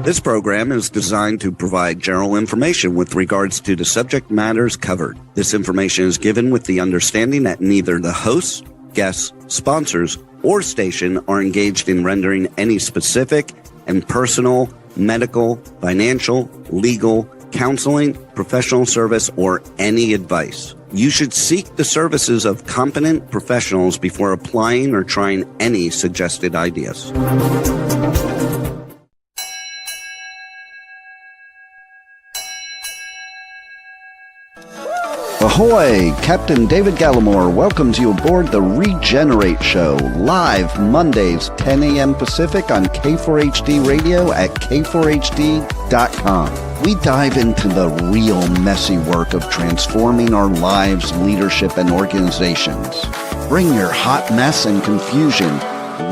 This program is designed to provide general information with regards to the subject matters covered. This information is given with the understanding that neither the hosts, guests, sponsors, or station are engaged in rendering any specific and personal, medical, financial, legal, counseling, professional service, or any advice. You should seek the services of competent professionals before applying or trying any suggested ideas. Ahoy! Captain David Gallimore welcomes you aboard the Regenerate Show, live Mondays, 10 a.m. Pacific on K4HD Radio at k4hd.com. We dive into the real messy work of transforming our lives, leadership, and organizations. Bring your hot mess and confusion.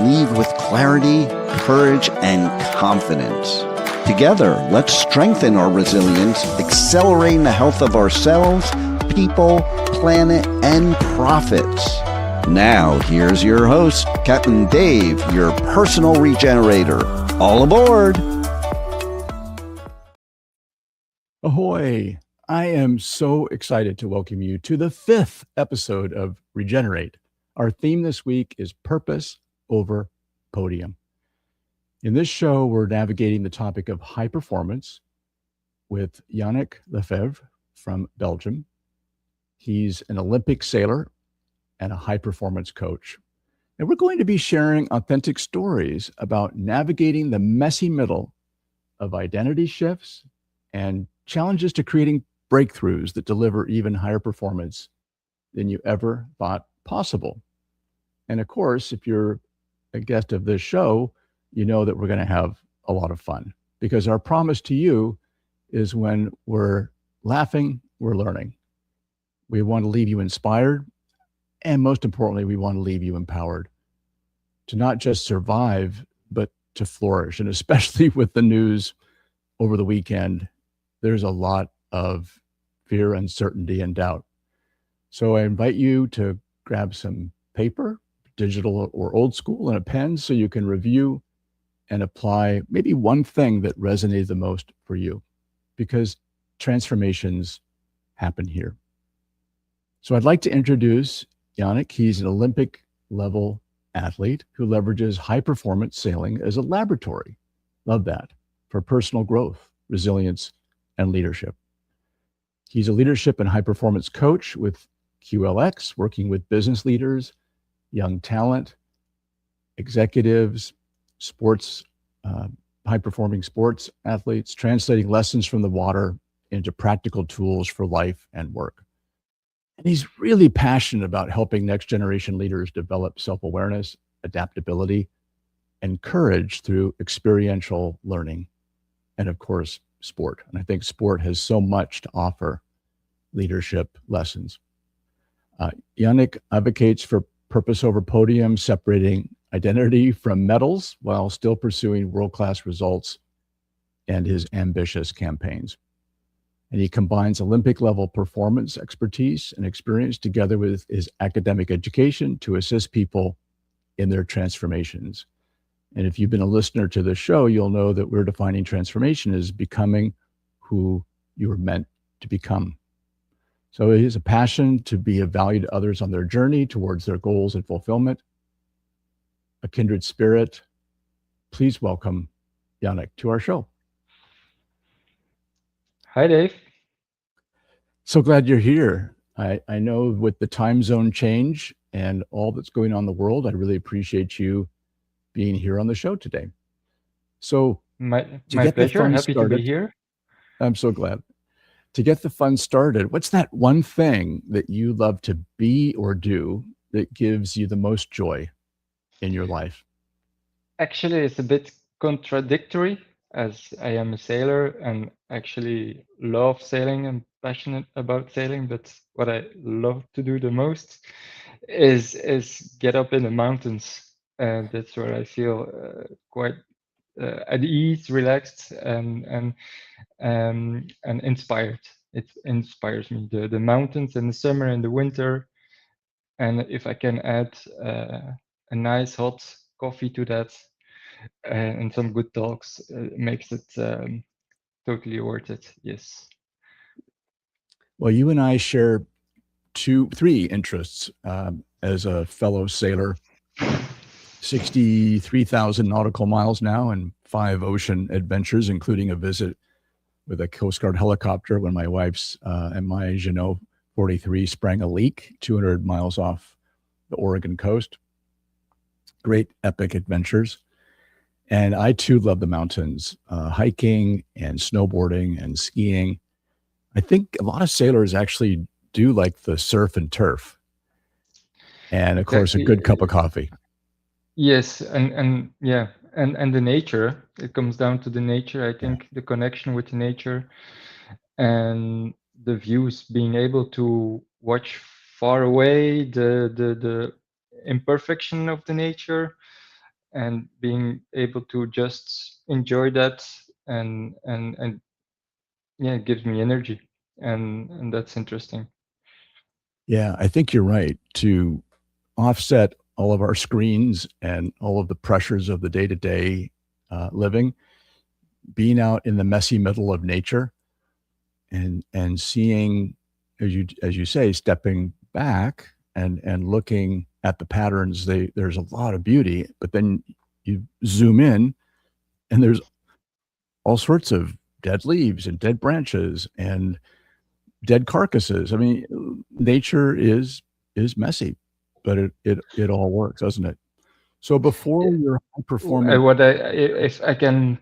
Leave with clarity, courage, and confidence. Together, let's strengthen our resilience, accelerating the health of ourselves, people, planet, and profits. Now, here's your host, Captain Dave, your personal regenerator. All aboard! Ahoy! I am so excited to welcome you to the 5th episode of Regenerate. Our theme this week is Purpose Over Podium. In this show, we're navigating the topic of high performance with Yannick Lefebvre from Belgium. He's an Olympic sailor and a high-performance coach. And we're going to be sharing authentic stories about navigating the messy middle of identity shifts and challenges to creating breakthroughs that deliver even higher performance than you ever thought possible. And of course, if you're a guest of this show, you know that we're going to have a lot of fun, because our promise to you is when we're laughing, we're learning. We want to leave you inspired, and most importantly, we want to leave you empowered to not just survive, but to flourish. And especially with the news over the weekend, there's a lot of fear, uncertainty, and doubt. So I invite you to grab some paper, digital or old school, and a pen so you can review and apply maybe one thing that resonated the most for you, because transformations happen here. So I'd like to introduce Yannick. He's an Olympic level athlete who leverages high performance sailing as a laboratory. Love that, for personal growth, resilience, and leadership. He's a leadership and high performance coach with QLX, working with business leaders, young talent, executives, sports, high-performing sports athletes, translating lessons from the water into practical tools for life and work. And he's really passionate about helping next-generation leaders develop self-awareness, adaptability, and courage through experiential learning, and of course, sport. And I think sport has so much to offer leadership lessons. Yannick advocates for purpose over podium, separating identity from medals while still pursuing world-class results and his ambitious campaigns. And he combines Olympic-level performance expertise and experience together with his academic education to assist people in their transformations. And if you've been a listener to the show, you'll know that we're defining transformation as becoming who you were meant to become. So it is a passion to be of value to others on their journey towards their goals and fulfillment. A kindred spirit. Please welcome Yannick to our show. Hi, Dave. So glad you're here. I know with the time zone change and all that's going on in the world, I really appreciate you being here on the show today. So my pleasure. Happy to be here. I'm so glad. To get the fun started, what's that one thing that you love to be or do that gives you the most joy in your life? Actually, it's a bit contradictory, as I am a sailor and actually love sailing and passionate about sailing. But what I love to do the most is get up in the mountains, and that's where I feel quite at ease, relaxed, and inspired. It inspires me. The mountains in the summer and the winter, and if I can add a nice hot coffee to that, and some good talks makes it totally worth it. Yes. Well, you and I share three interests as a fellow sailor. 63,000 nautical miles now and 5 ocean adventures, including a visit with a Coast Guard helicopter when my wife's and my Jeanneau 43 sprang a leak 200 miles off the Oregon coast. Great epic adventures. And I too love the mountains, hiking and snowboarding and skiing. I think a lot of sailors actually do like the surf and turf. And of course, a good cup of coffee. Yes, and yeah, and the nature. It comes down to the nature. I think the connection with the nature and the views, being able to watch far away the imperfection of the nature, and being able to just enjoy that, and yeah, it gives me energy, and that's interesting. Yeah, I think you're right. To offset all of our screens and all of the pressures of the day-to-day living, being out in the messy middle of nature and seeing, as you say, stepping back and looking at the patterns, there's a lot of beauty, but then you zoom in and there's all sorts of dead leaves and dead branches and dead carcasses. I mean, nature is messy, but it all works, doesn't it? So before your high performance, What if I can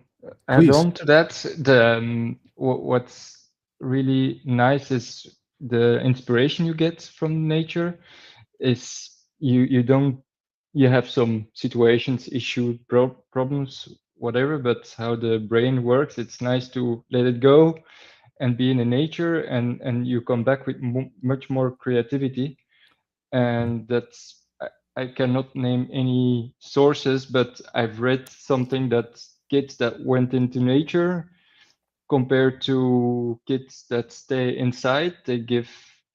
add please. on to that, what's really nice is the inspiration you get from nature. Is you don't, you have some situations, issue, problems, whatever, but how the brain works, it's nice to let it go and be in the nature, and you come back with much more creativity. And that's, I cannot name any sources, but I've read something that kids that went into nature compared to kids that stay inside, they give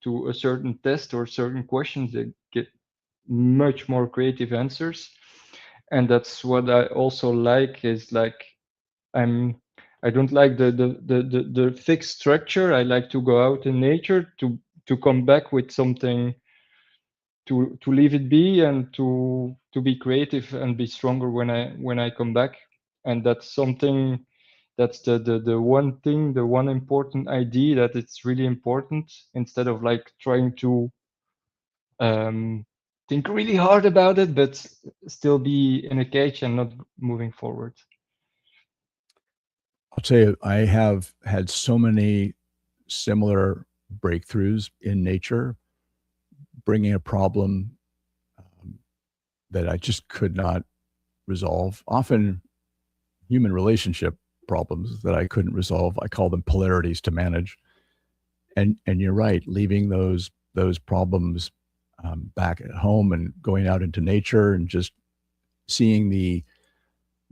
to a certain test or certain questions, they get much more creative answers. And that's what I also like, is like, I'm, I don't like the fixed structure. I like to go out in nature to come back with something, to leave it be, and to be creative and be stronger when I come back. And that's something, that's the one thing, the one important idea, that it's really important, instead of like trying to think really hard about it, but still be in a cage and not moving forward. I'll tell you, I have had so many similar breakthroughs in nature, bringing a problem that I just could not resolve. Often human relationship problems that I couldn't resolve. I call them polarities to manage. And you're right, leaving those problems back at home and going out into nature and just seeing the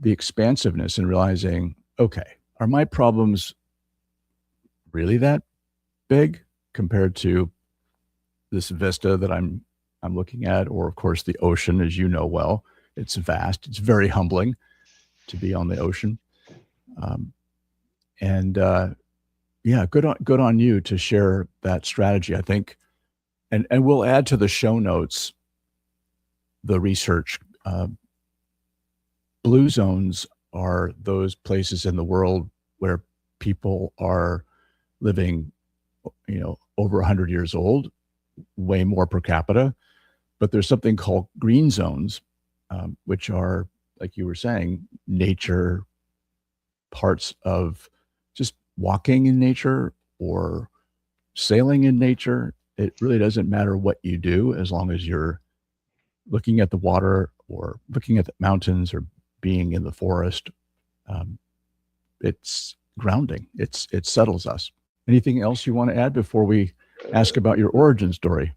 expansiveness and realizing, okay, are my problems really that big compared to this vista that I'm looking at? Or of course the ocean, as you know well, it's vast. It's very humbling to be on the ocean. And yeah, good on you to share that strategy. I think, and we'll add to the show notes the research. Blue zones are those places in the world where people are living, over 100 years old, way more per capita. But there's something called green zones, which are, like you were saying, nature, parts of just walking in nature or sailing in nature. It really doesn't matter what you do as long as you're looking at the water or looking at the mountains or being in the forest. It's grounding. It settles us. Anything else you want to add before we ask about your origin story?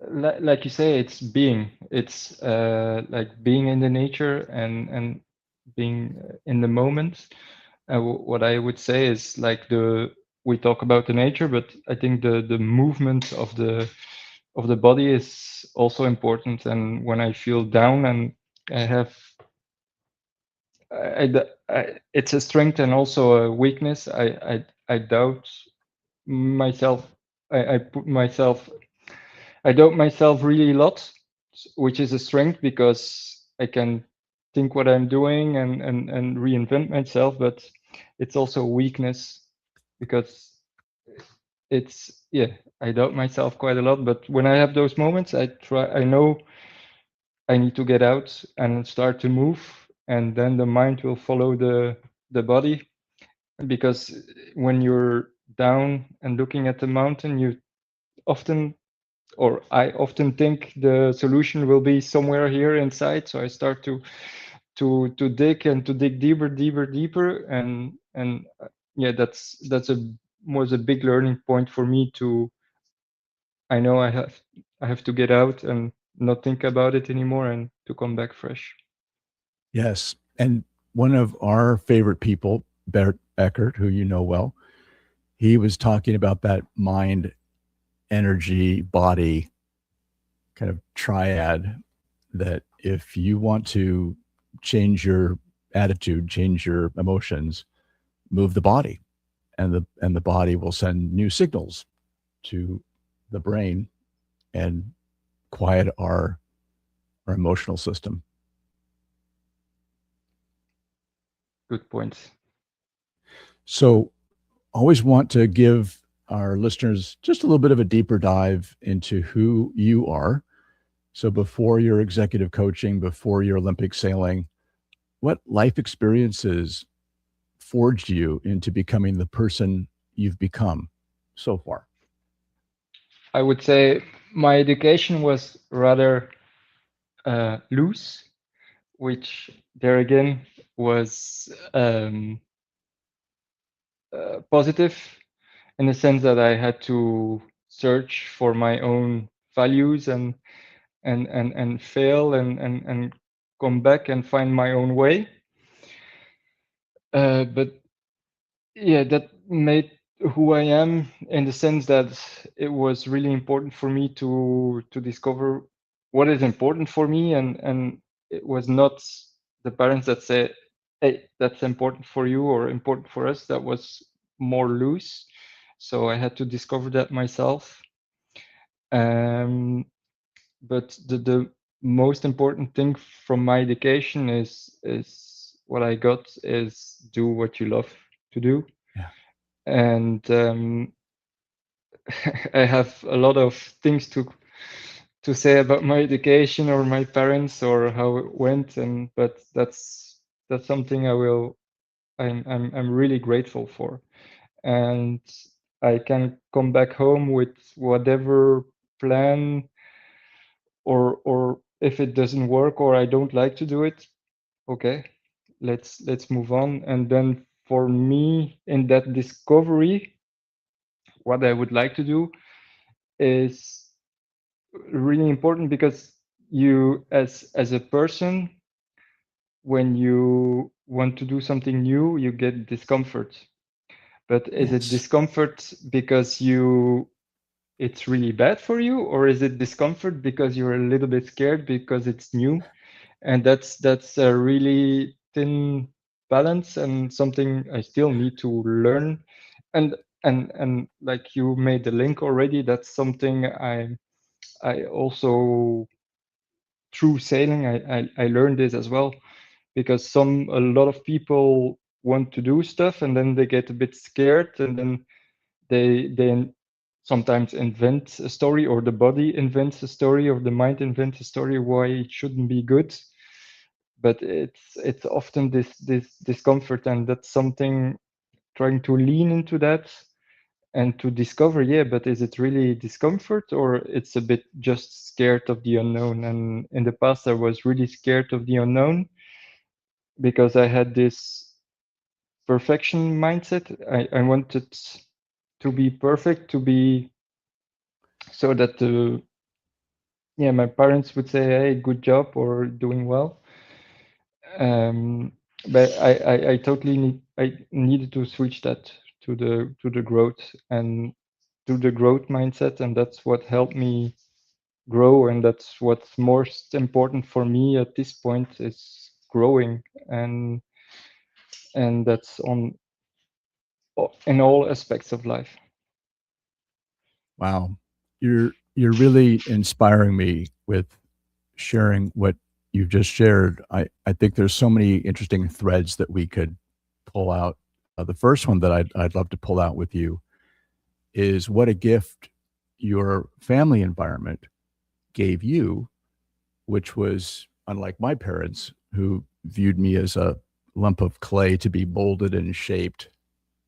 Like you say, it's being, it's like being in the nature and being in the moment. What I would say is like, we talk about the nature, but I think the movement of the body is also important. And when I feel down and I have it's a strength and also a weakness. I doubt myself. I doubt myself really a lot, which is a strength because I can think what I'm doing and reinvent myself, but it's also a weakness because it's, yeah, I doubt myself quite a lot. But when I have those moments, I know I need to get out and start to move, and then the mind will follow the body. Because when you're down and looking at the mountain, you often, or I often think the solution will be somewhere here inside. So I start to dig and to dig deeper, and yeah, that's a was a big learning point for me. To I know I have to get out and not think about it anymore, and to come back fresh. Yes. And one of our favorite people, Bert Eckert, who you know well, he was talking about that mind, energy, body kind of triad, that if you want to change your attitude, change your emotions, move the body, and the body will send new signals to the brain and quiet our emotional system. Good point. So always want to give our listeners just a little bit of a deeper dive into who you are. So before your executive coaching, before your Olympic sailing, what life experiences forged you into becoming the person you've become so far? I would say my education was rather loose, which there again was positive in the sense that I had to search for my own values and fail and come back and find my own way. But yeah, that made who I am, in the sense that it was really important for me to discover what is important for me, and it was not the parents that say, hey, that's important for you or important for us. That was more loose, so I had to discover that myself. But the most important thing from my education is what I got is do what you love to do. Yeah. And I have a lot of things to say about my education or my parents or how it went, and but that's something I'm really grateful for. And I can come back home with whatever plan, or if it doesn't work or I don't like to do it, okay, let's move on. And then for me, in that discovery, what I would like to do is really important, because you, as a person, when you want to do something new, you get discomfort. But is it Yes. discomfort because it's really bad for you, or is it discomfort because you're a little bit scared because it's new? And that's a really thin balance, and something I still need to learn. And and like you made the link already, that's something I also, through sailing, I learned this as well, because a lot of people want to do stuff and then they get a bit scared, and then they sometimes invent a story, or the body invents a story, or the mind invents a story why it shouldn't be good. But it's often this discomfort, and that's something, trying to lean into that and to discover, yeah, but is it really discomfort, or it's a bit just scared of the unknown? And in the past I was really scared of the unknown, because I had this perfection mindset. I wanted to be perfect, to be, so that yeah, my parents would say, hey, good job, or doing well. But I totally I needed to switch that to the growth, and to the growth mindset, and that's what helped me grow, and that's what's most important for me at this point, is growing. And and that's on in all aspects of life. Wow. You're really inspiring me with sharing what you've just shared. I think there's so many interesting threads that we could pull out. The first one that I'd love to pull out with you is what a gift your family environment gave you, which was unlike my parents, who viewed me as a lump of clay to be molded and shaped.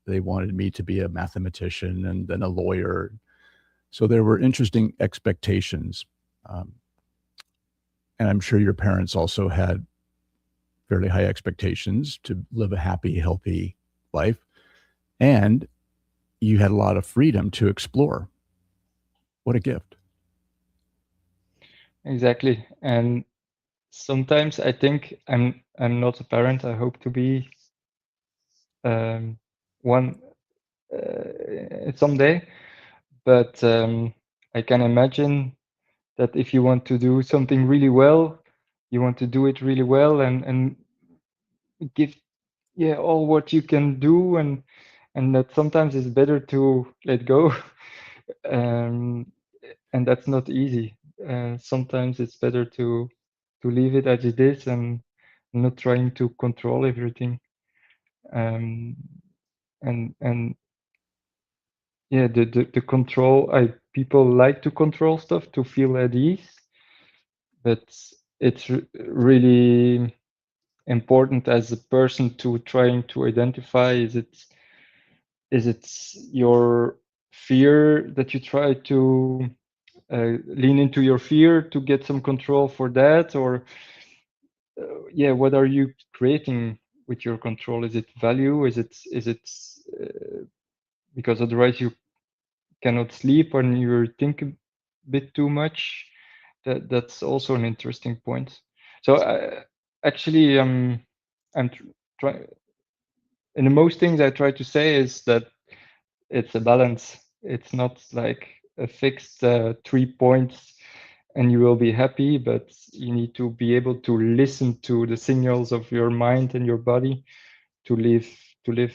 They wanted me to be a mathematician and then a lawyer. So there were interesting expectations. Um, and I'm sure your parents also had fairly high expectations to live a happy, healthy life. And you had a lot of freedom to explore. What a gift. Exactly. And sometimes I think I'm not a parent. I hope to be one someday. But I can imagine that if you want to do something really well, you want to do it really well and give all what you can do, and that sometimes it's better to let go. um, and that's not easy. Sometimes it's better to leave it as it is and not trying to control everything. Um, and yeah, the control. I People like to control stuff to feel at ease, but it's really important as a person to trying to identify, is it your fear that you try to lean into your fear to get some control for that, or what are you creating with your control? Is it value? Is it because otherwise you cannot sleep and you think a bit too much? That's also an interesting point. So actually, I'm trying. In the most things I try to say is that it's a balance. It's not like a fixed 3 points and you will be happy, but you need to be able to listen to the signals of your mind and your body to live to live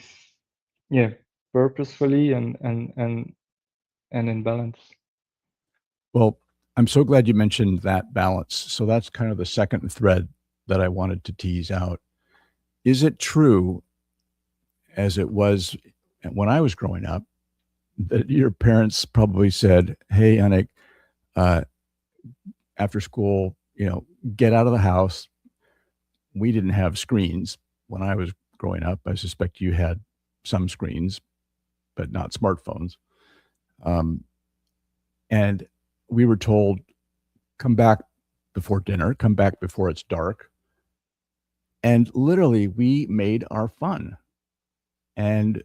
yeah purposefully and in balance. Well, I'm so glad you mentioned that balance. So that's kind of the second thread that I wanted to tease out. Is it true, as it was when I was growing up, that your parents probably said, "Hey, Yannick, uh, after school, get out of the house." We didn't have screens when I was growing up. I suspect you had some screens, but not smartphones. Um, and we were told, come back before dinner, come back before it's dark. And literally, we made our fun and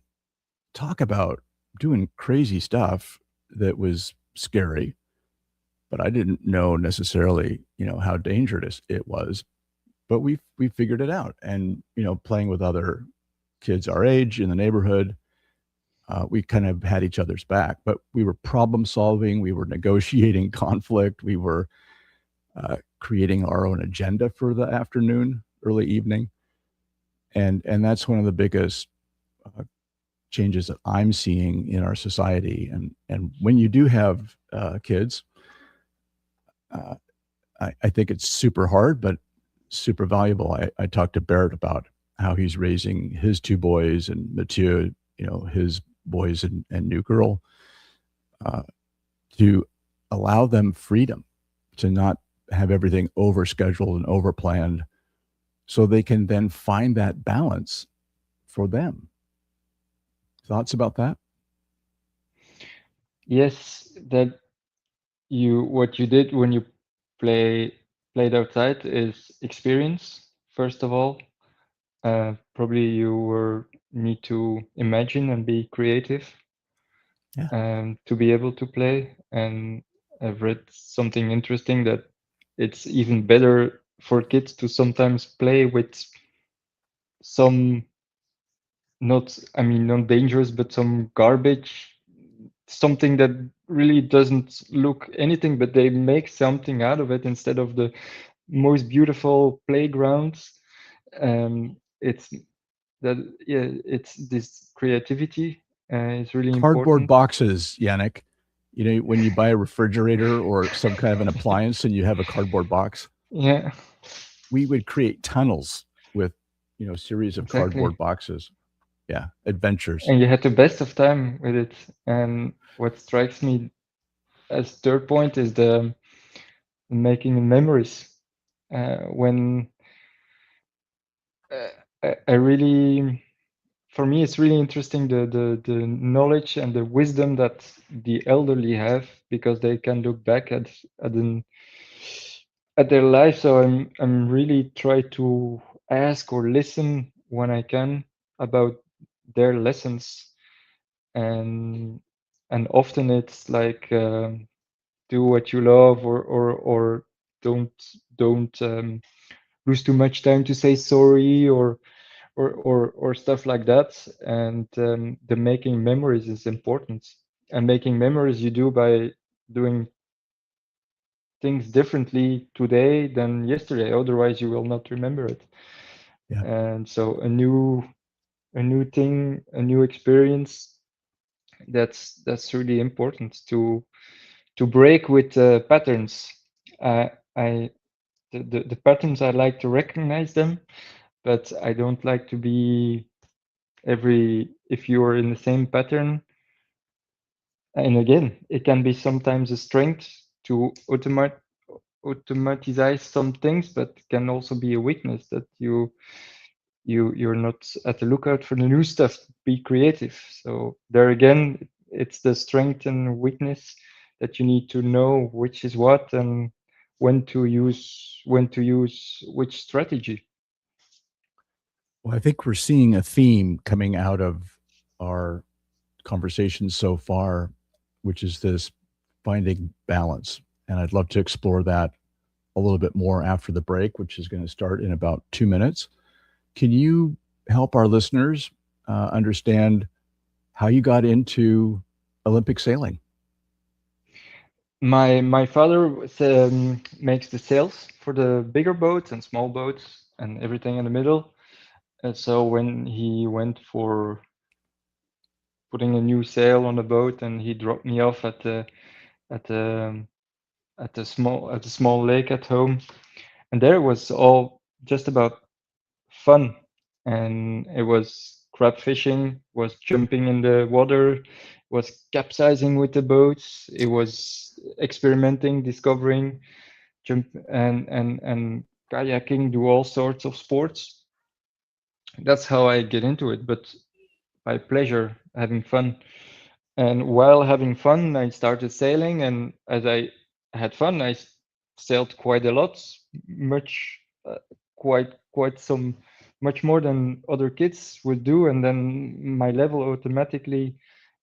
talk about doing crazy stuff that was scary, but I didn't know necessarily, how dangerous it was. But we figured it out, and playing with other kids our age in the neighborhood, we kind of had each other's back. But we were problem solving, we were negotiating conflict, we were creating our own agenda for the afternoon, early evening, and that's one of the biggest uh, changes that I'm seeing in our society. And when you do have kids, uh, I think it's super hard, but super valuable. I talked to Barrett about how he's raising his two boys, and Mathieu, his boys and new girl, uh, to allow them freedom to not have everything overscheduled and overplanned, so they can then find that balance for them. Thoughts about that? Yes, that what you did when you played outside is experience, first of all. Probably you were need to imagine and be creative Yeah. to be able to play. And I've read something interesting that it's even better for kids to sometimes play with some not dangerous, but some garbage, something that really doesn't look anything, but they make something out of it instead of the most beautiful playgrounds. It's that yeah, it's this creativity is really Cardboard important. boxes, Yannick. You know, when you buy a refrigerator or some kind of an appliance and you have a cardboard box, Yeah, we would create tunnels with, you know, series of exactly. cardboard boxes. Yeah, adventures. And you had the best of time with it. And what strikes me as third point is the making memories. When I really, for me, it's really interesting the knowledge and the wisdom that the elderly have, because they can look back at an, at their life. So I'm really try to ask or listen when I can about their lessons, and often it's like, do what you love, or don't don't lose too much time to say sorry, or stuff like that. And the making memories is important. And making memories you do by doing things differently today than yesterday. Otherwise, you will not remember it. Yeah. And so a new thing, a new experience. That's really important to break with patterns. I the patterns, I like to recognize them, but I don't like to be if you're in the same pattern. And again, it can be sometimes a strength to automatize some things, but can also be a weakness that you're not at the lookout for the new stuff. Be creative. So there again, it's the strength and weakness that you need to know which is what, and when to use which strategy. Well, I think we're seeing a theme coming out of our conversation so far, which is this finding balance. And I'd love to explore that a little bit more after the break, which is going to start in about 2 minutes. Can you help our listeners understand how you got into Olympic sailing? My father makes the sails for the bigger boats and small boats and everything in the middle. And so when he went for putting a new sail on the boat, and he dropped me off at the at the small lake at home, and there it was all just about fun. And it was crab fishing, was jumping in the water, was capsizing with the boats, it was experimenting, discovering, jump and kayaking, do all sorts of sports. That's how I get into it, but by pleasure, having fun. And while having fun, I started sailing, and as I had fun, I sailed quite a lot, much, quite some, much more than other kids would do. And then my level automatically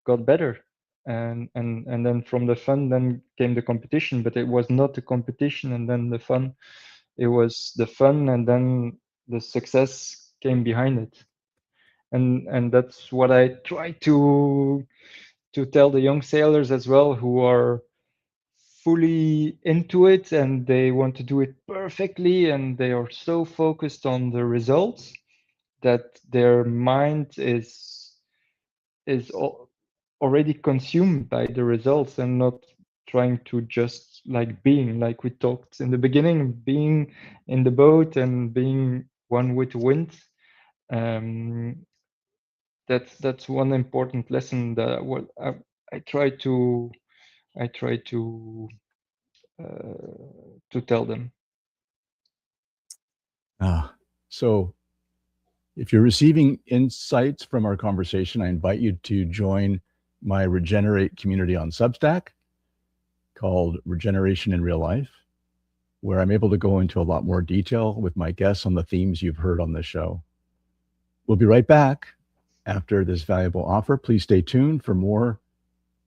got better. And then from the fun, then came the competition. But it was not the competition and then the fun. It was the fun, and then the success came behind it. And that's what I try to tell the young sailors as well, who are fully into it and they want to do it perfectly, and they are so focused on the results that their mind is already consumed by the results, and not trying to just like being, like we talked in the beginning, being in the boat and being one with the wind. um, that's one important lesson that I try to I try to tell them. So, if you're receiving insights from our conversation, I invite you to join my Regenerate community on Substack called Regeneration in Real Life, where I'm able to go into a lot more detail with my guests on the themes you've heard on this show. We'll be right back after this valuable offer. Please stay tuned for more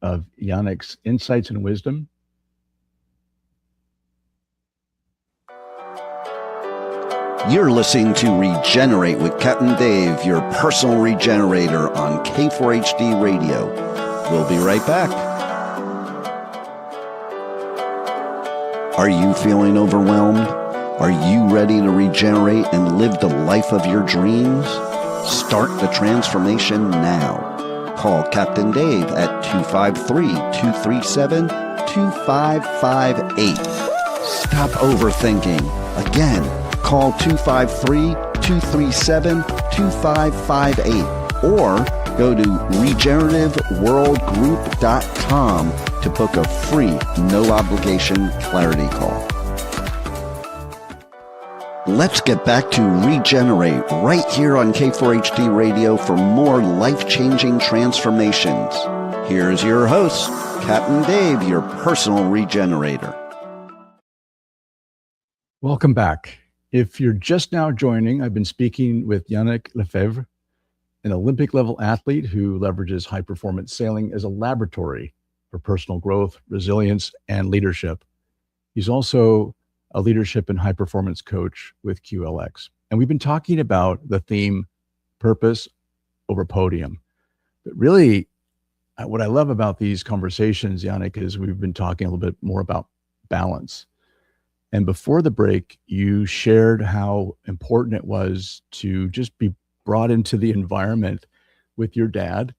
of Yannick's insights and wisdom. You're listening to Regenerate with Captain Dave, your personal regenerator on K4HD Radio. We'll be right back. Are you feeling overwhelmed? Are you ready to regenerate and live the life of your dreams? Start the transformation now. Call Captain Dave at 253-237-2558. Stop overthinking. Again, call 253-237-2558 or go to regenerativeworldgroup.com to book a free, no-obligation clarity call. Let's get back to Regenerate right here on K4HD Radio for more life-changing transformations. Here's your host, Captain Dave, your personal regenerator. Welcome back. If you're just now joining, I've been speaking with Yannick Lefebvre, an Olympic-level athlete who leverages high-performance sailing as a laboratory for personal growth, resilience, and leadership. He's also a leadership and high-performance coach with QLX. And we've been talking about the theme, purpose over podium. But really, what I love about these conversations, Yannick, is we've been talking a little bit more about balance. And before the break, you shared how important it was to just be brought into the environment with your dad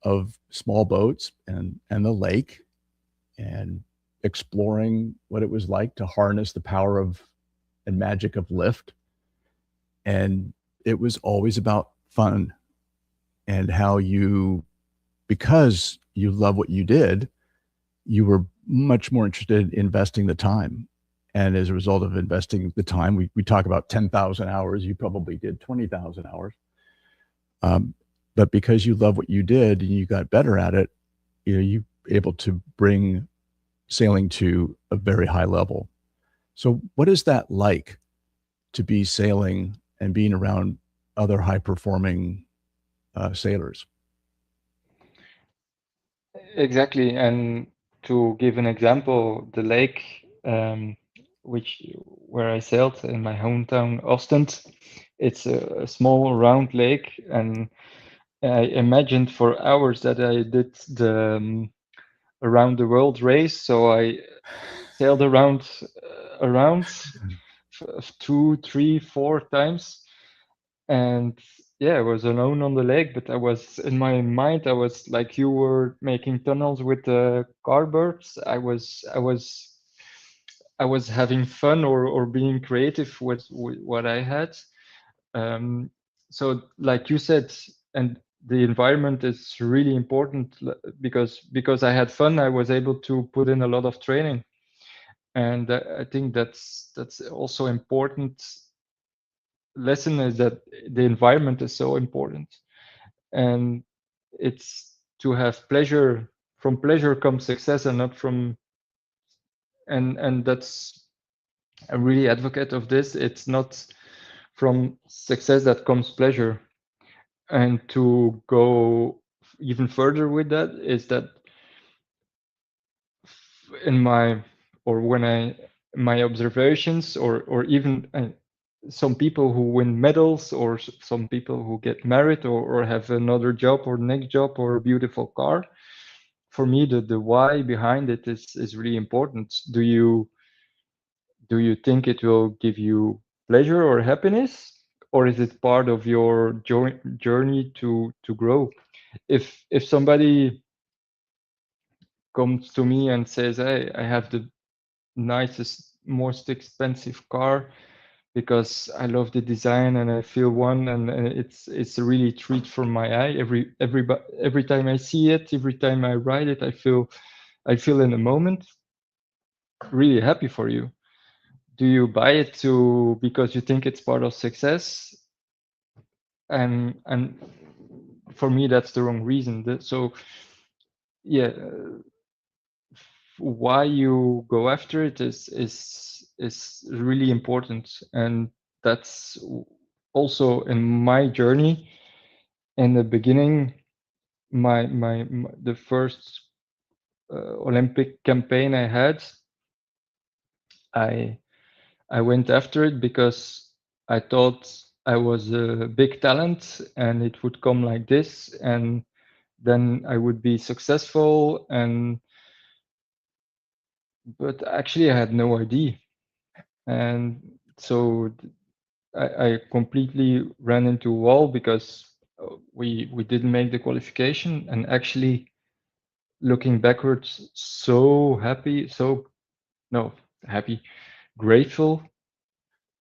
of small boats and the lake and exploring what it was like to harness the power of and magic of lift. And it was always about fun and how you, because you love what you did, you were much more interested in investing the time. And as a result of investing the time, we talk about 10,000 hours, you probably did 20,000 hours. But because you love what you did and you got better at it, you able to bring sailing to a very high level. So what is that like to be sailing and being around other high performing sailors? Exactly. And to give an example, the lake, where I sailed in my hometown, Ostend, it's a small round lake, and I imagined for hours that I did the around the world race. So I sailed around 2, 3, 4 times, and yeah, I was alone on the lake. But I was in my mind, I was like you were making tunnels with the cardboards. I was having fun or being creative with what I had. So like you said, and the environment is really important because I had fun, I was able to put in a lot of training. And I think that's also important lesson, is that the environment is so important. And it's to have pleasure. From pleasure comes success, and not from, and that's, I'm really advocate of this. It's not from success that comes pleasure. And to go even further with that is that in my, or when I, my observations, or even some people who win medals, or some people who get married, or have another job or next job or a beautiful car, for me the why behind it is really important. Do you think it will give you pleasure or happiness, or is it part of your journey to grow? If somebody comes to me and says, hey, I have the nicest, most expensive car because I love the design and I feel one, and it's a really treat for my eye. Every time I see it, every time I ride it, I feel in a moment really happy for you. Do you buy it because you think it's part of success? And for me, that's the wrong reason. So yeah, why you go after it is really important. And that's also in my journey. In the beginning, my the first Olympic campaign I had, I went after it because I thought I was a big talent and it would come like this, and then I would be successful. But actually I had no idea. And so I completely ran into a wall because we didn't make the qualification. And actually, looking backwards, so happy, so no happy, grateful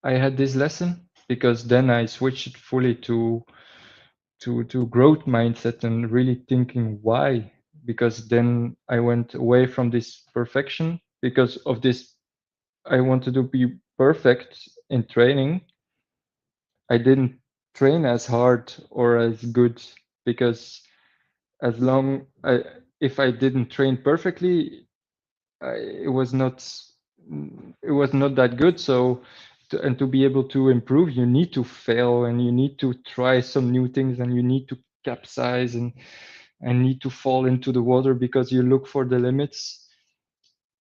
I had this lesson, because then I switched it fully to growth mindset and really thinking why. Because then I went away from this perfection because of this. I wanted to be perfect in training. I didn't train as hard or as good, because as long if I didn't train perfectly, it was not that good. So and to be able to improve, you need to fail and you need to try some new things and you need to capsize and need to fall into the water because you look for the limits.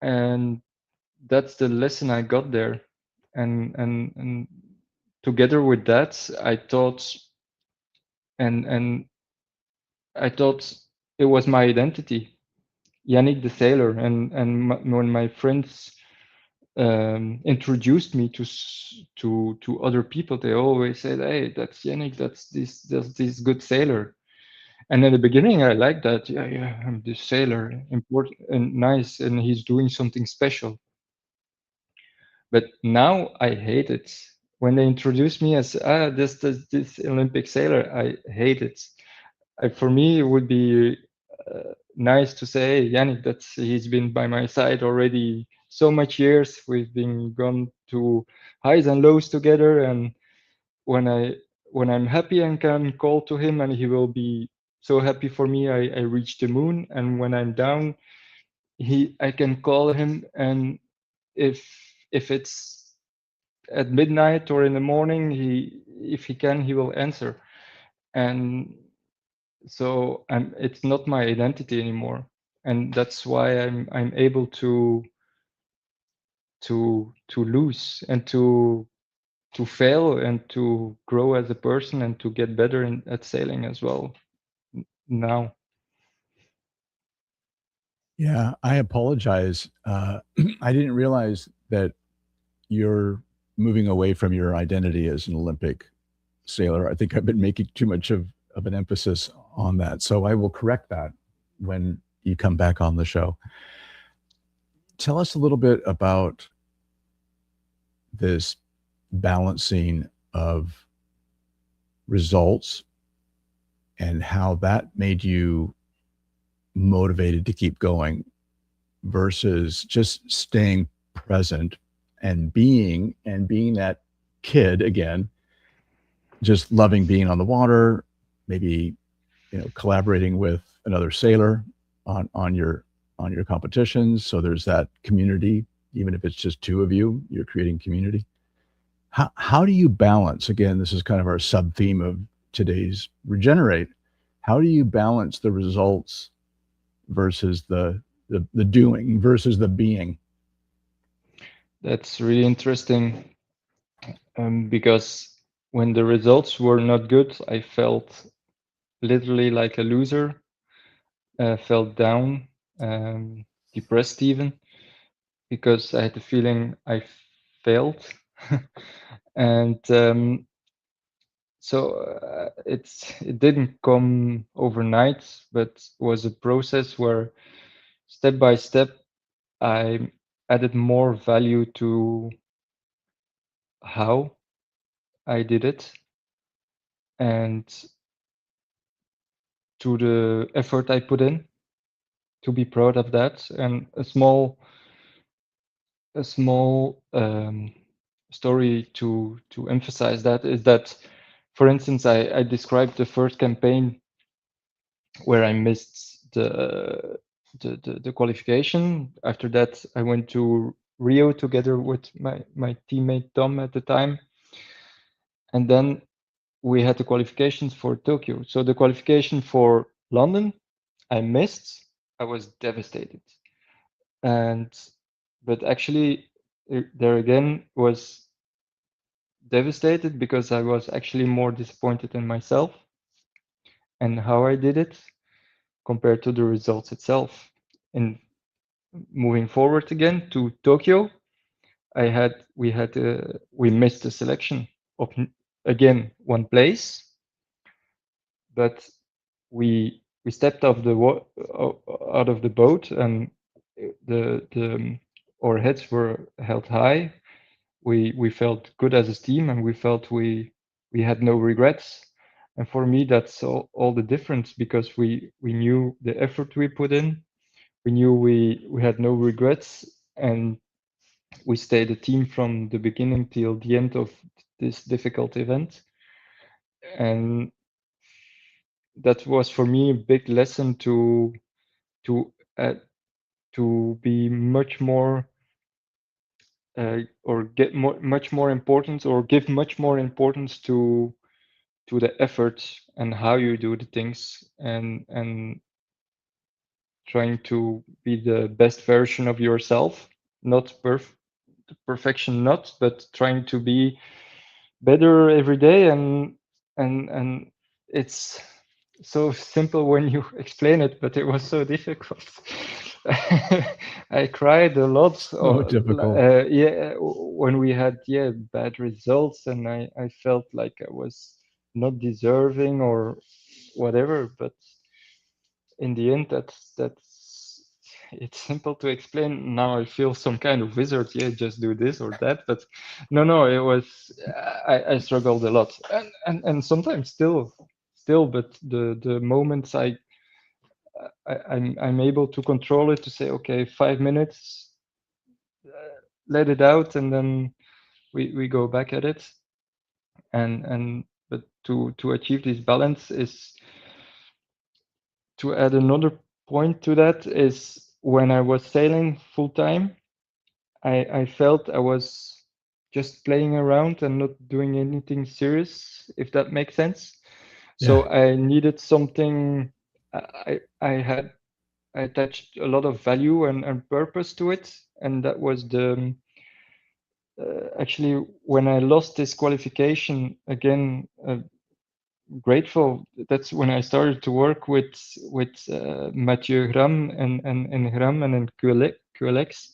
And that's the lesson I got there. And together with that, I thought and I thought it was my identity, Yannick the sailor. And when my friends introduced me to other people, they always said, "Hey, that's Yannick. That's this good sailor." And in the beginning, I liked that. Yeah, yeah, I'm this sailor, important and nice, and he's doing something special. But now I hate it. When they introduce me as this Olympic sailor, I hate it. For me, it would be nice to say, hey, Yannick, that he's been by my side already so much years. We've been gone to highs and lows together, and when I'm happy and can call to him, and he will be so happy for me, I reach the moon. And when I'm down, I can call him, and if it's at midnight or in the morning, if he can, he will answer. And so it's not my identity anymore, and that's why I'm able to lose and to fail and to grow as a person and to get better at sailing as well now. Yeah, I apologize. I didn't realize that you're moving away from your identity as an Olympic sailor. I think I've been making too much of an emphasis on that. So I will correct that when you come back on the show. Tell us a little bit about this balancing of results and how that made you motivated to keep going versus just staying present and being that kid again, just loving being on the water, maybe collaborating with another sailor on your competitions. So there's that community, even if it's just two of you, you're creating community. How do you balance? Again, this is kind of our sub theme of today's Regenerate. How do you balance the results versus the doing versus the being? That's really interesting, because when the results were not good, I felt literally like a loser, felt down, depressed even, because I had the feeling I failed. And so it didn't come overnight, but was a process where step by step I added more value to how I did it and to the effort I put in, to be proud of that. And a small story to emphasize that is that, for instance, I described the first campaign where I missed the qualification. After that, I went to Rio together with my teammate Tom at the time, and then we had the qualifications for Tokyo. So the qualification for London, I missed. I was devastated, but actually, there again was devastated because I was actually more disappointed in myself and how I did it compared to the results itself. And moving forward again to Tokyo, we missed the selection again one place, but we stepped off out of the boat, and our heads were held high. We felt good as a team, and we felt we had no regrets. And for me, that's all the difference, because we knew the effort we put in. We knew we had no regrets, and we stayed a team from the beginning till the end of this difficult event. And that was for me a big lesson to be much more or get much more importance, or give much more importance to the effort and how you do the things, and trying to be the best version of yourself, not perfection, not, but trying to be better every day. And it's so simple when you explain it, but it was so difficult. I cried a lot. So difficult. When we had bad results, and I felt like I was not deserving or whatever. But in the end, that's it's simple to explain. Now I feel some kind of wizard. Yeah, just do this or that. But no, it was I struggled a lot, and sometimes still. But the moments I'm able to control it, to say, okay, 5 minutes, let it out, and then we go back at it. And but to achieve this balance is, to add another point to that, is when I was sailing full time, I felt I was just playing around and not doing anything serious, if that makes sense. So I needed something. I attached a lot of value and purpose to it, and that was the actually, when I lost this qualification again, grateful. That's when I started to work with Mathieu Gram and Gram and QLX.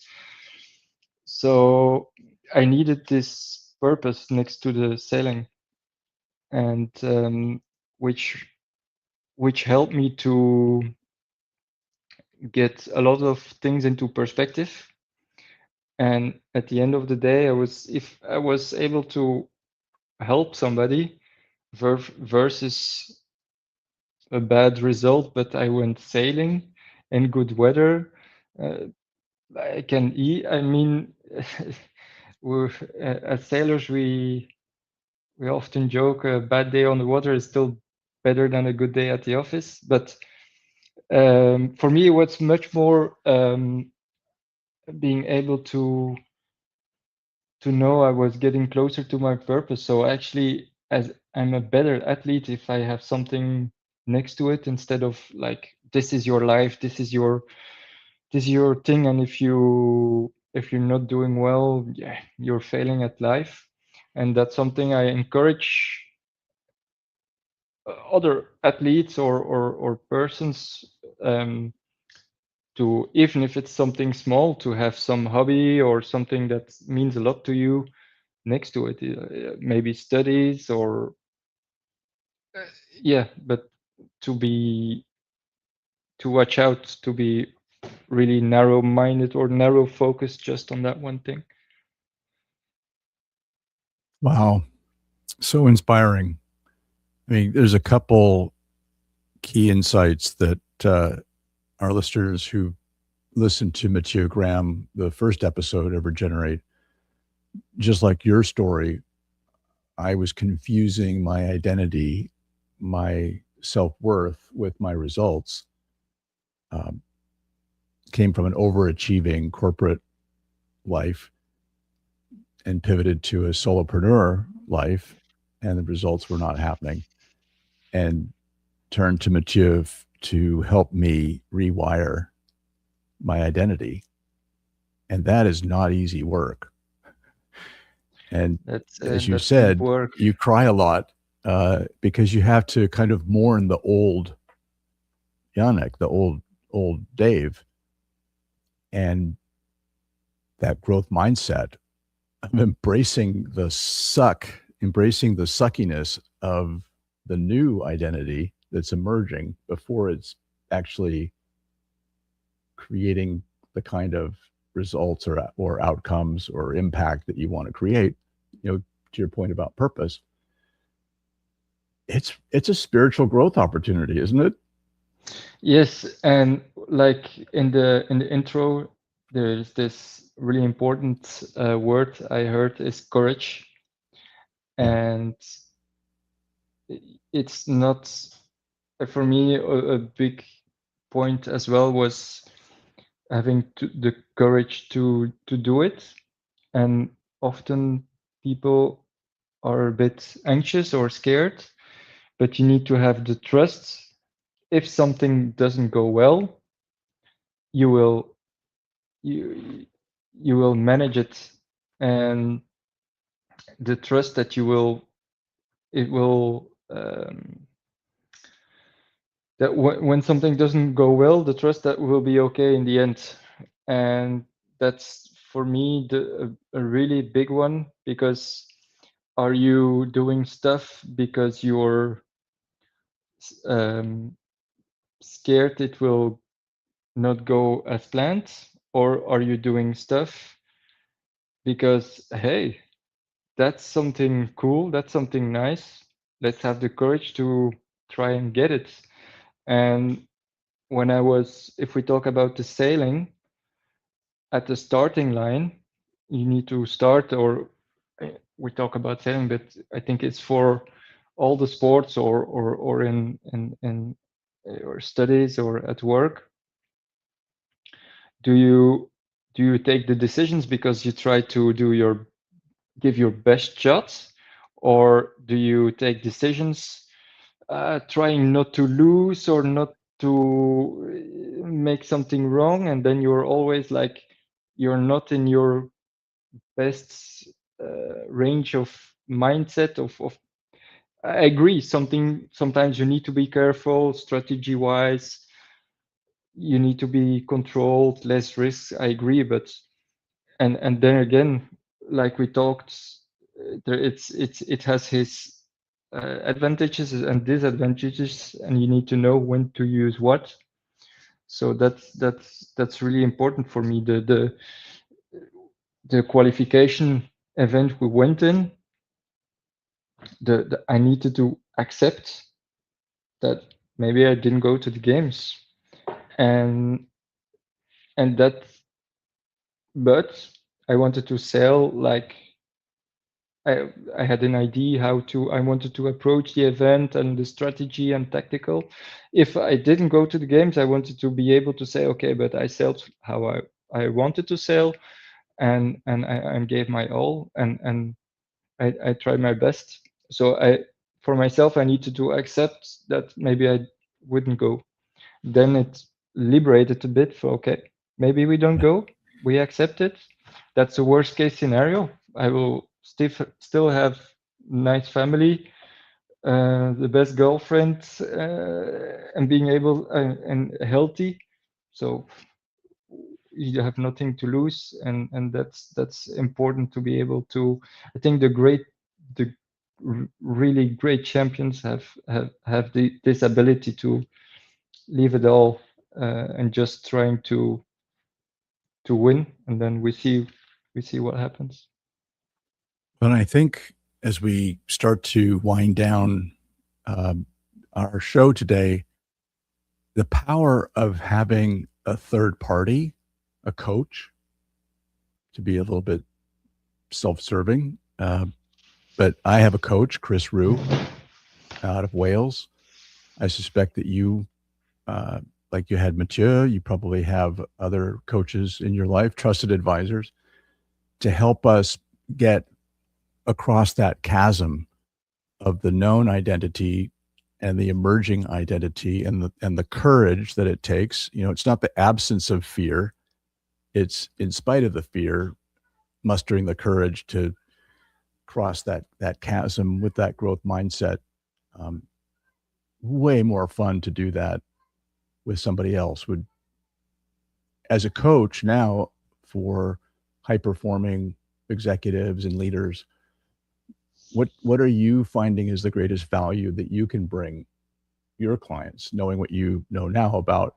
So I needed this purpose next to the sailing, and which helped me to get a lot of things into perspective. And at the end of the day, if I was able to help somebody versus a bad result, but I went sailing in good weather, I can eat. I mean, we're as sailors, we often joke a bad day on the water is still better than a good day at the office. But for me, it was much more being able to know I was getting closer to my purpose. So actually, as I'm a better athlete if I have something next to it, instead of like, this is your life, this is your thing, and if you're not doing well, you're failing at life. And that's something I encourage other athletes or persons, to, even if it's something small, to have some hobby or something that means a lot to you next to it, maybe studies or but to watch out, to be really narrow-minded or narrow focused just on that one thing. Wow. So inspiring. I mean, there's a couple key insights that our listeners who listened to Mathieu Graham, the first episode of Regenerate, just like your story, I was confusing my identity, my self-worth with my results. Came from an overachieving corporate life and pivoted to a solopreneur life, and the results were not happening, and turned to Mathieu to help me rewire my identity. And that is not easy work. And as you said, you cry a lot because you have to kind of mourn the old Yannick, the old Dave, and that growth mindset of embracing the suck embracing the suckiness of the new identity that's emerging before it's actually creating the kind of results or outcomes or impact that you want to create. To your point about purpose, it's a spiritual growth opportunity, isn't it? Yes, and like in the intro, there's this really important word I heard is courage, and it's not for me a big point as well was having the courage to do it, and often people are a bit anxious or scared, but you need to have the trust. If something doesn't go well, you will you will manage it, and the trust that it will that when something doesn't go well, the trust that will be okay in the end. And that's for me a really big one, because are you doing stuff because you're scared it will not go as planned, or are you doing stuff because, hey, that's something cool, that's something nice, let's have the courage to try and get it. And if we talk about the sailing, at the starting line, you need to start, or we talk about sailing, but I think it's for all the sports or in or studies or at work. Do you take the decisions because you try to give your best shot, or do you take decisions trying not to lose or not to make something wrong, and then you're always like you're not in your best range of mindset of I agree, sometimes you need to be careful strategy wise, you need to be controlled, less risks, I agree, but and then again, like we talked, it has his advantages and disadvantages, and you need to know when to use what. So that's really important for me. The qualification event we went in, I needed to accept that maybe I didn't go to the games, and that, but I wanted to sail like I had an idea I wanted to approach the event and the strategy and tactical. If I didn't go to the games, I wanted to be able to say, okay, but I sailed how I wanted to sail, and I gave my all, and I tried my best. So for myself, I needed to accept that maybe I wouldn't go. Then it liberated a bit for, okay, maybe we don't go. We accept it. That's the worst case scenario. I will still have nice family, the best girlfriend, and being able and healthy. So you have nothing to lose, and that's important to be able to. I think the really great champions have this ability to leave it all and just trying to win, and then we see what happens. But I think as we start to wind down our show today, the power of having a third party, a coach, to be a little bit self-serving. But I have a coach, Chris Rue, out of Wales. I suspect that you, like you had Mathieu, you probably have other coaches in your life, trusted advisors, to help us get across that chasm of the known identity and the emerging identity, and the courage that it takes. It's not the absence of fear. It's in spite of the fear, mustering the courage to cross that chasm with that growth mindset. Way more fun to do that with somebody else. As a coach now for high performing executives and leaders, What are you finding is the greatest value that you can bring your clients, knowing what you know now about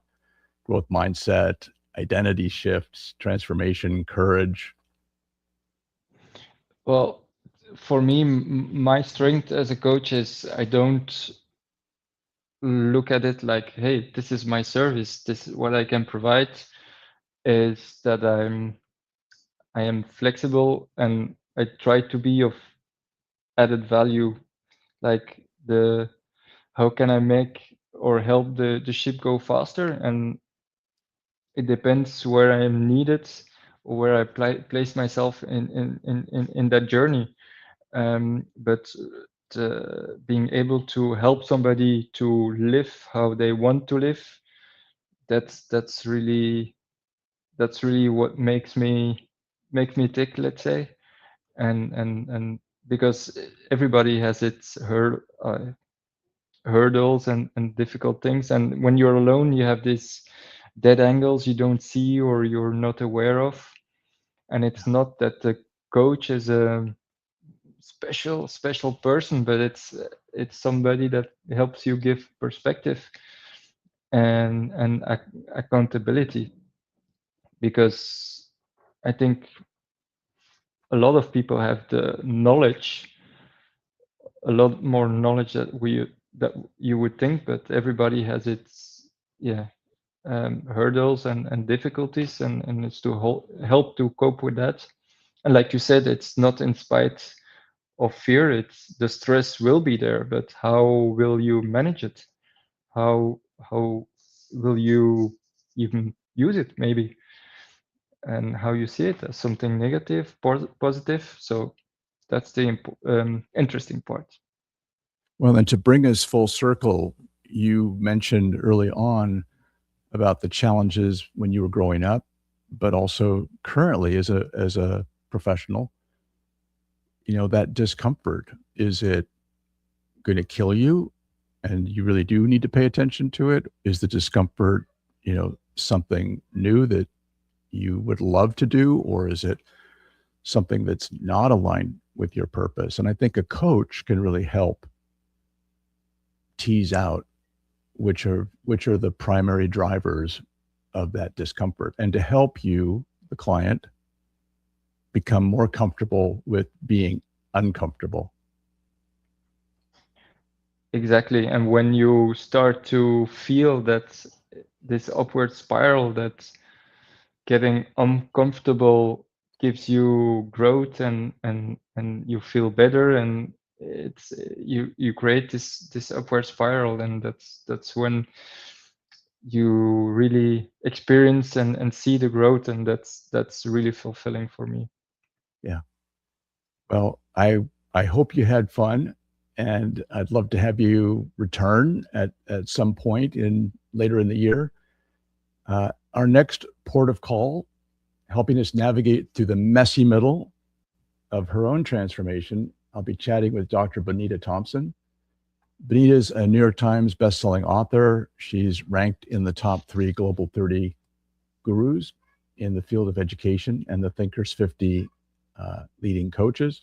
growth mindset, identity shifts, transformation, courage? Well, for me, my strength as a coach is I don't look at it like, hey, this is my service. This is what I can provide. Is that I am flexible and I try to be of added value. Like how can I make or help the ship go faster? And it depends where I am needed or where I place myself in that journey. But being able to help somebody to live how they want to live, that's really what makes me tick, let's say. And because everybody has its hurdles and difficult things, and when you're alone you have these dead angles you don't see or you're not aware of. And it's not that the coach is a special person, but it's somebody that helps you give perspective and accountability. Because I think a lot of people have the knowledge, a lot more knowledge that you would think, but everybody has its hurdles and difficulties, and it's to help to cope with that. And like you said, it's not in spite of fear. It's the stress will be there, but how will you manage it? How will you even use it, maybe? And how you see it as something negative, positive. So that's the interesting part. Well, and to bring us full circle, you mentioned early on about the challenges when you were growing up, but also currently as a professional. That discomfort, is it going to kill you and you really do need to pay attention to it? Is the discomfort, something new that you would love to do, or is it something that's not aligned with your purpose? And I think a coach can really help tease out which are the primary drivers of that discomfort, and to help you, the client, become more comfortable with being uncomfortable. Exactly. And when you start to feel that this upward spiral, that getting uncomfortable gives you growth and you feel better, and it's you create this upward spiral, and that's when you really experience and see the growth, and that's really fulfilling for me. Yeah. Well, I hope you had fun, and I'd love to have you return at some point later in the year. Our next port of call, helping us navigate through the messy middle of her own transformation, I'll be chatting with Dr. Bonita Thompson. Bonita's a New York Times bestselling author. She's ranked in the top 3 Global 30 gurus in the field of education and the Thinkers 50 leading coaches.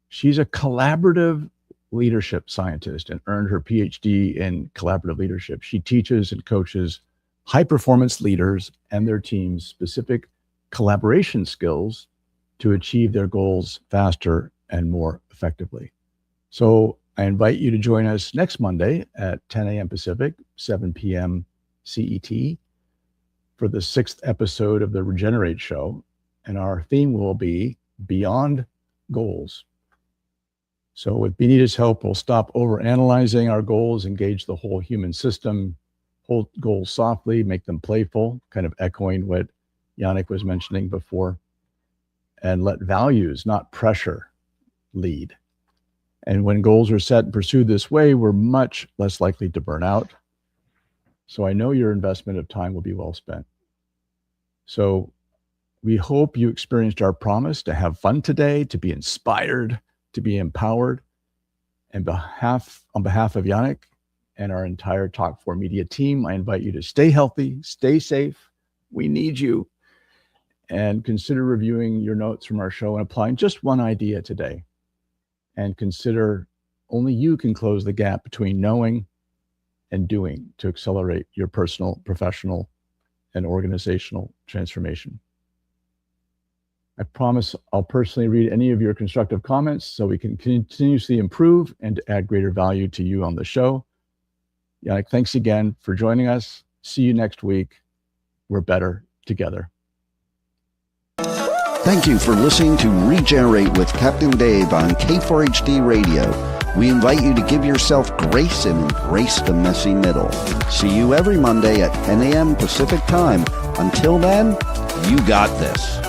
She's a collaborative leadership scientist and earned her PhD in collaborative leadership. She teaches and coaches high-performance leaders and their teams specific collaboration skills to achieve their goals faster and more effectively. So I invite you to join us next Monday at 10 a.m. Pacific, 7 p.m. CET for the 6th episode of the Regenerate Show. And our theme will be Beyond Goals. So with Benita's help, we'll stop overanalyzing our goals, engage the whole human system, hold goals softly, make them playful, kind of echoing what Yannick was mentioning before, and let values, not pressure, lead. And when goals are set and pursued this way, we're much less likely to burn out. So I know your investment of time will be well spent. So we hope you experienced our promise to have fun today, to be inspired, to be empowered. And on behalf of Yannick and our entire Talk4 Media team, I invite you to stay healthy, stay safe. We need you. And consider reviewing your notes from our show and applying just one idea today. and consider only you can close the gap between knowing and doing to accelerate your personal, professional, and organizational transformation. I promise I'll personally read any of your constructive comments so we can continuously improve and to add greater value to you on the show. Yannick, thanks again for joining us. See you next week. We're better together. Thank you for listening to Regenerate with Captain Dave on K4HD Radio. We invite you to give yourself grace and embrace the messy middle. See you every Monday at 10 a.m. Pacific Time. Until then, you got this.